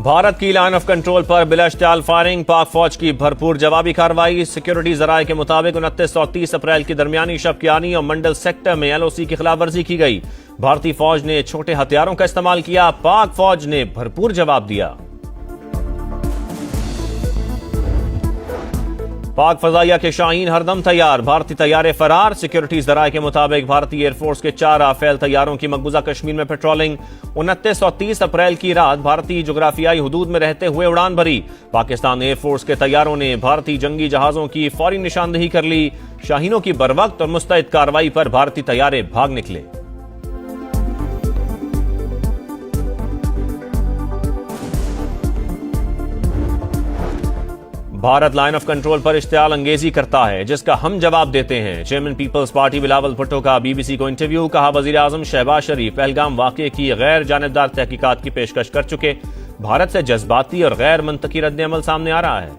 بھارت کی line of control پر بلا اشتعال فائرنگ، پاک فوج کی بھرپور جوابی کارروائی۔ سیکیورٹی ذرائع کے مطابق 29 اور 30 اپریل کی درمیانی شب کیانی اور منڈل سیکٹر میں LOC کی خلاف ورزی کی گئی۔ بھارتی فوج نے چھوٹے ہتھیاروں کا استعمال کیا، پاک فوج نے بھرپور جواب دیا۔ پاک فضائیہ کے شاہین ہر دم تیار، بھارتی طیارے فرار۔ سیکیورٹی ذرائع کے مطابق بھارتی ایئر فورس کے 4 رافیل طیاروں کی مقبوضہ کشمیر میں پیٹرولنگ۔ 29 اور 30 اپریل کی رات بھارتی جغرافیائی حدود میں رہتے ہوئے اڑان بھری۔ پاکستان ایئر فورس کے طیاروں نے بھارتی جنگی جہازوں کی فوری نشاندہی کر لی۔ شاہینوں کی بروقت اور مستعد کارروائی پر بھارتی طیارے بھاگ نکلے۔ بھارت لائن آف کنٹرول پر اشتعال انگیزی کرتا ہے، جس کا ہم جواب دیتے ہیں۔ چیئرمین پیپلز پارٹی بلاول بھٹو کا BBC کو انٹرویو، کہا وزیر اعظم شہباز شریف پہلگام واقعے کی غیر جانبدار تحقیقات کی پیشکش کر چکے۔ بھارت سے جذباتی اور غیر منطقی رد عمل سامنے آ رہا ہے۔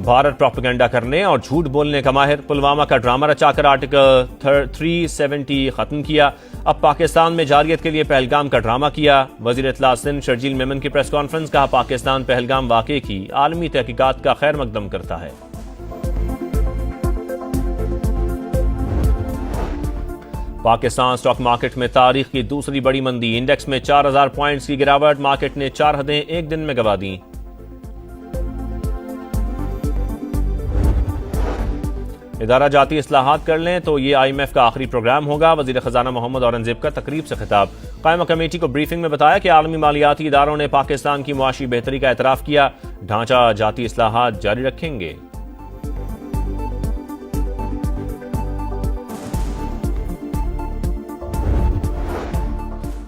بھارت پروپیگنڈا کرنے اور جھوٹ بولنے کا ماہر، پلوامہ کا ڈرامہ رچا کر آرٹیکل 370 ختم کیا، اب پاکستان میں جارحیت کے لیے پہلگام کا ڈرامہ کیا۔ وزیر اطلاع سندھ شرجیل میمن کی پریس کانفرنس، کہا پاکستان پہلگام واقعے کی عالمی تحقیقات کا خیر مقدم کرتا ہے۔ پاکستان سٹاک مارکیٹ میں تاریخ کی دوسری بڑی مندی، انڈیکس میں 4000 پوائنٹس کی گراوٹ، مارکیٹ نے 4 حدیں ایک دن میں گنوا دیں۔ ادارہ جاتی اصلاحات کر لیں تو یہ IMF کا آخری پروگرام ہوگا، وزیر خزانہ محمد اورنگزیب کا تقریب سے خطاب۔ قائمہ کمیٹی کو بریفنگ میں بتایا کہ عالمی مالیاتی اداروں نے پاکستان کی معاشی بہتری کا اعتراف کیا، ڈھانچہ جاتی اصلاحات جاری رکھیں گے۔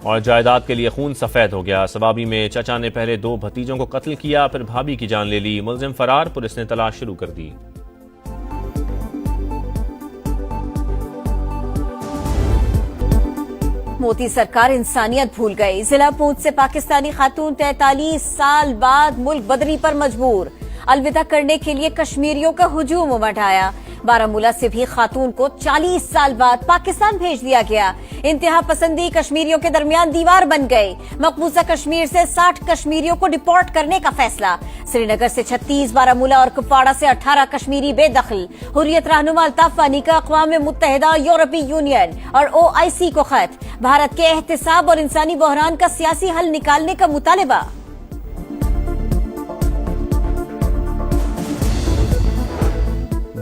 اور جائیداد کے لیے خون سفید ہو گیا، سوابی میں چچا نے پہلے 2 بھتیجوں کو قتل کیا، پھر بھابھی کی جان لے لی، ملزم فرار، پولیس نے تلاش شروع کر دی۔ مودی سرکار انسانیت بھول گئی، ضلع پونچھ سے پاکستانی خاتون 43 سال بعد ملک بدری پر مجبور، الوداع کرنے کے لیے کشمیریوں کا ہجوم امٹ آیا۔ بارامولہ سے بھی خاتون کو 40 سال بعد پاکستان بھیج دیا گیا۔ انتہا پسندی کشمیریوں کے درمیان دیوار بن گئی، مقبوضہ کشمیر سے 60 کشمیریوں کو ڈپورٹ کرنے کا فیصلہ۔ سری نگر سے 36، بارامولہ اور کپواڑہ سے 18 کشمیری بے دخل۔ حریت رہنما الطاف فانی کا اقوام متحدہ، یورپی یونین اور OIC کو خط، بھارت کے احتساب اور انسانی بحران کا سیاسی حل نکالنے کا مطالبہ۔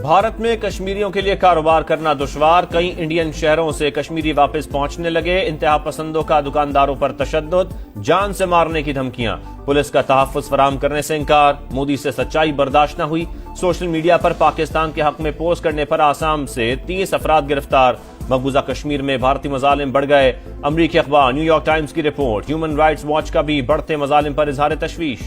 بھارت میں کشمیریوں کے لیے کاروبار کرنا دشوار، کئی انڈین شہروں سے کشمیری واپس پہنچنے لگے۔ انتہا پسندوں کا دکانداروں پر تشدد، جان سے مارنے کی دھمکیاں، پولیس کا تحفظ فراہم کرنے سے انکار، مودی سے سچائی برداشت نہ ہوئی۔ سوشل میڈیا پر پاکستان کے حق میں پوسٹ کرنے پر آسام سے 30 افراد گرفتار۔ مقبوضہ کشمیر میں بھارتی مظالم بڑھ گئے، امریکی اخبار نیو یارک ٹائمز کی رپورٹ۔ ہیومن رائٹس واچ کا بھی بڑھتے مظالم پر اظہار تشویش۔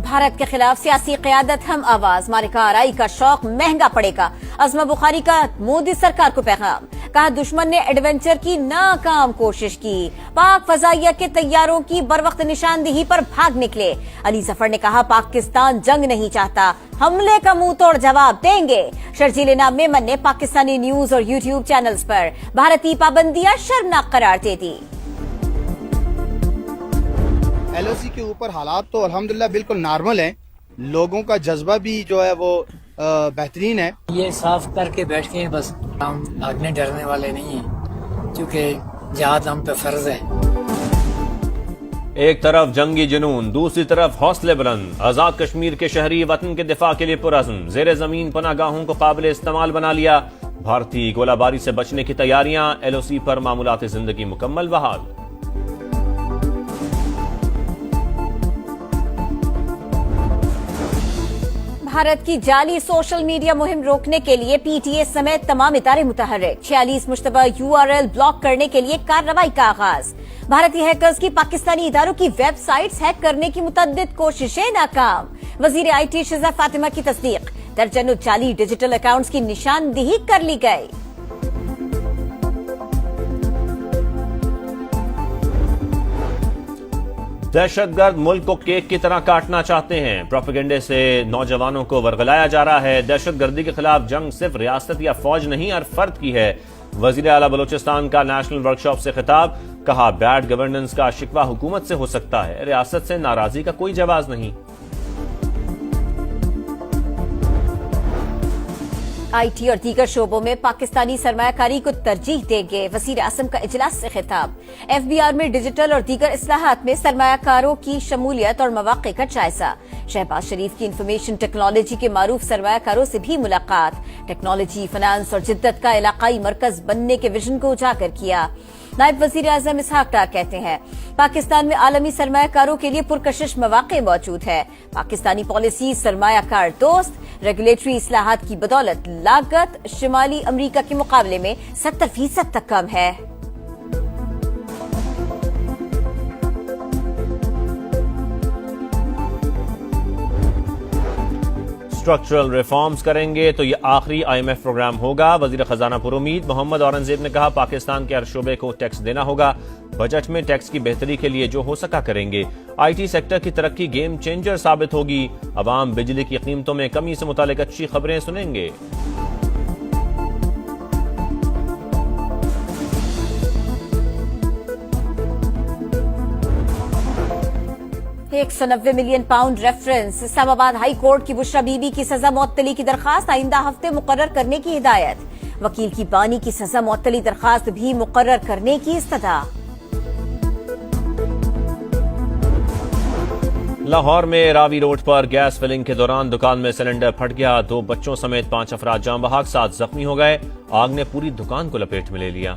بھارت کے خلاف سیاسی قیادت ہم آواز، معرکہ آرائی کا شوق مہنگا پڑے گا، عظمہ بخاری کا مودی سرکار کو پیغام، کہا دشمن نے ایڈونچر کی ناکام کوشش کی، پاک فضائیہ کے طیاروں کی بروقت نشاندہی پر بھاگ نکلے۔ علی ظفر نے کہا پاکستان جنگ نہیں چاہتا، حملے کا منہ توڑ جواب دیں گے۔ شرجیل نام میمن نے پاکستانی نیوز اور YouTube چینلز پر بھارتی پابندیاں شرمناک قرار دے دی۔ LOC کے اوپر حالات تو الحمدللہ بالکل نارمل ہیں، لوگوں کا جذبہ بھی جو ہے وہ بہترین ہے۔ یہ صاف کر کے بیٹھ کے بس ہم بھاگنے ڈرنے والے نہیں ہیں، کیونکہ جہاد ہم پہ فرض ہے۔ ایک طرف جنگی جنون، دوسری طرف حوصلے بلند، آزاد کشمیر کے شہری وطن کے دفاع کے لیے پرعزم، زیر زمین پناہ گاہوں کو قابل استعمال بنا لیا۔ بھارتی گولہ باری سے بچنے کی تیاریاں، LOC پر معمولات زندگی مکمل بحال۔ بھارت کی جعلی سوشل میڈیا مہم روکنے کے لیے PTA سمیت تمام ادارے متحرک، 46 مشتبہ URL بلاک کرنے کے لیے کارروائی کا آغاز۔ بھارتی ہیکرز کی پاکستانی اداروں کی ویب سائٹس ہیک کرنے کی متعدد کوششیں ناکام، وزیر IT شزا فاطمہ کی تصدیق، درجنوں جعلی ڈیجیٹل اکاؤنٹس کی نشاندہی کر لی گئی۔ دہشت گرد ملک کو کیک کی طرح کاٹنا چاہتے ہیں، پروپیگنڈے سے نوجوانوں کو ورغلایا جا رہا ہے۔ دہشت گردی کے خلاف جنگ صرف ریاست یا فوج نہیں ہر فرد کی ہے۔ وزیر اعلیٰ بلوچستان کا نیشنل ورکشاپ سے خطاب، کہا بیڈ گورننس کا شکوہ حکومت سے ہو سکتا ہے، ریاست سے ناراضی کا کوئی جواز نہیں۔ آئی ٹی اور دیگر شعبوں میں پاکستانی سرمایہ کاری کو ترجیح دیں گے، وزیر اعظم کا اجلاس سے خطاب۔ ایف بی آر میں ڈیجیٹل اور دیگر اصلاحات میں سرمایہ کاروں کی شمولیت اور مواقع کا جائزہ۔ شہباز شریف کی انفارمیشن ٹیکنالوجی کے معروف سرمایہ کاروں سے بھی ملاقات، ٹیکنالوجی، فنانس اور جدت کا علاقائی مرکز بننے کے وژن کو اجاگر کیا۔ نائب وزیر اعظم اسحاق ڈار کہتے ہیں پاکستان میں عالمی سرمایہ کاروں کے لیے پرکشش مواقع موجود ہے۔ پاکستانی پالیسی سرمایہ کار دوست، ریگولیٹری اصلاحات کی بدولت لاگت شمالی امریکہ کے مقابلے میں 70% تک کم ہے۔ اسٹرکچرل ریفارمز کریں گے تو یہ آخری آئی ایم ایف پروگرام ہوگا، وزیر خزانہ پر امید محمد اورنگزیب نے کہا پاکستان کے ہر شعبے کو ٹیکس دینا ہوگا، بجٹ میں ٹیکس کی بہتری کے لیے جو ہو سکا کریں گے۔ آئی ٹی سیکٹر کی ترقی گیم چینجر ثابت ہوگی، عوام بجلی کی قیمتوں میں کمی سے متعلق اچھی خبریں سنیں گے۔ 190 ملین پاؤنڈ ریفرنس، اسلام آباد ہائی کورٹ کی بشرا بی بی کی سزا معطلی کی درخواست آئندہ ہفتے مقرر کرنے کی ہدایت، وکیل کی بانی کی سزا معطلی درخواست بھی مقرر کرنے کی استدعا۔ لاہور میں راوی روڈ پر گیس فلنگ کے دوران دکان میں سلنڈر پھٹ گیا، 2 بچوں سمیت 5 افراد جاں بحق، 7 زخمی ہو گئے، آگ نے پوری دکان کو لپیٹ میں لے لیا۔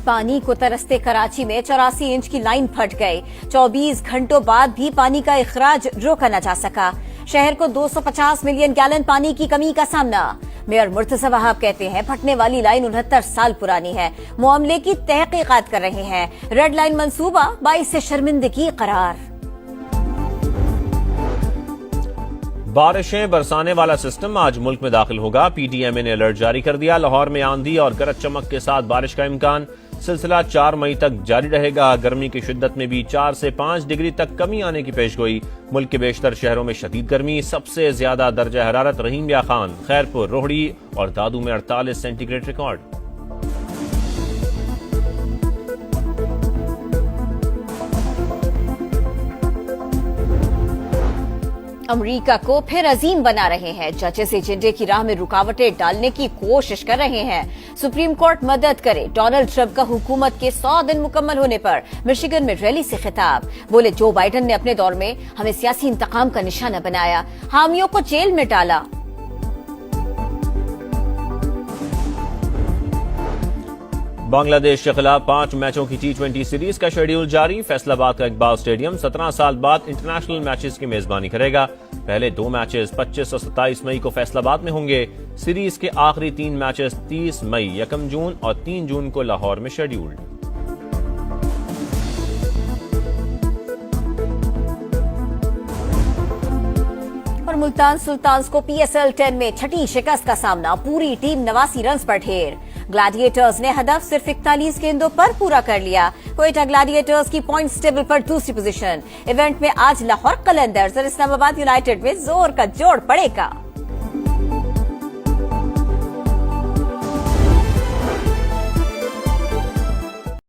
پانی کو ترستے کراچی میں 84 انچ کی لائن پھٹ گئی، 24 گھنٹوں بعد بھی پانی کا اخراج روکا نہ جا سکا، شہر کو 250 ملین گیلن پانی کی کمی کا سامنا۔ میئر مرتضی وہاب کہتے ہیں پھٹنے والی لائن 69 سال پرانی ہے، معاملے کی تحقیقات کر رہے ہیں، ریڈ لائن منصوبہ باعث شرمندگی قرار۔ بارشیں برسانے والا سسٹم آج ملک میں داخل ہوگا، پی ڈی ایم اے نے الرٹ جاری کر دیا، لاہور میں آندھی اور گرج چمک کے ساتھ بارش کا امکان، سلسلہ 4 مئی تک جاری رہے گا، گرمی کی شدت میں بھی 4 سے 5 ڈگری تک کمی آنے کی پیشگوئی، ملک کے بیشتر شہروں میں شدید گرمی، سب سے زیادہ درجہ حرارت رحیم یا خان، خیرپور، روہڑی اور دادو میں 48 سینٹی گریڈ ریکارڈ۔ امریکہ کو پھر عظیم بنا رہے ہیں، ججز ایجنڈے کی راہ میں رکاوٹیں ڈالنے کی کوشش کر رہے ہیں، سپریم کورٹ مدد کرے، ڈونلڈ ٹرمپ کا حکومت کے 100 دن مکمل ہونے پر مشیگن میں ریلی سے خطاب، بولے جو بائیڈن نے اپنے دور میں ہمیں سیاسی انتقام کا نشانہ بنایا، حامیوں کو جیل میں ڈالا۔ بنگلہ دیش کے خلاف 5 میچوں کی T20 سیریز کا شیڈیول جاری، فیصل آباد کا اقبال اسٹیڈیم 17 سال بعد انٹرنیشنل میچز کی میزبانی کرے گا، پہلے 2 میچز 25 اور 27 مئی کو فیصل آباد میں ہوں گے، سیریز کے آخری 3 میچز 30 مئی، 1 جون اور 3 جون کو لاہور میں شیڈیولڈ۔ اور ملتان سلطانز کو PSL 10 میں چھٹی شکست کا سامنا، پوری ٹیم 89 رنز پر ڈھیر، گلیڈیٹرز نے ہدف صرف 41 گیندوں پر پورا کر لیا، کوئٹہ گلیڈیٹرز کی پوائنٹس ٹیبل پر دوسری پوزیشن۔ ایونٹ میں آج لاہور قلندرز اور اسلام آباد یونائیٹڈ میں زور کا جوڑ پڑے گا۔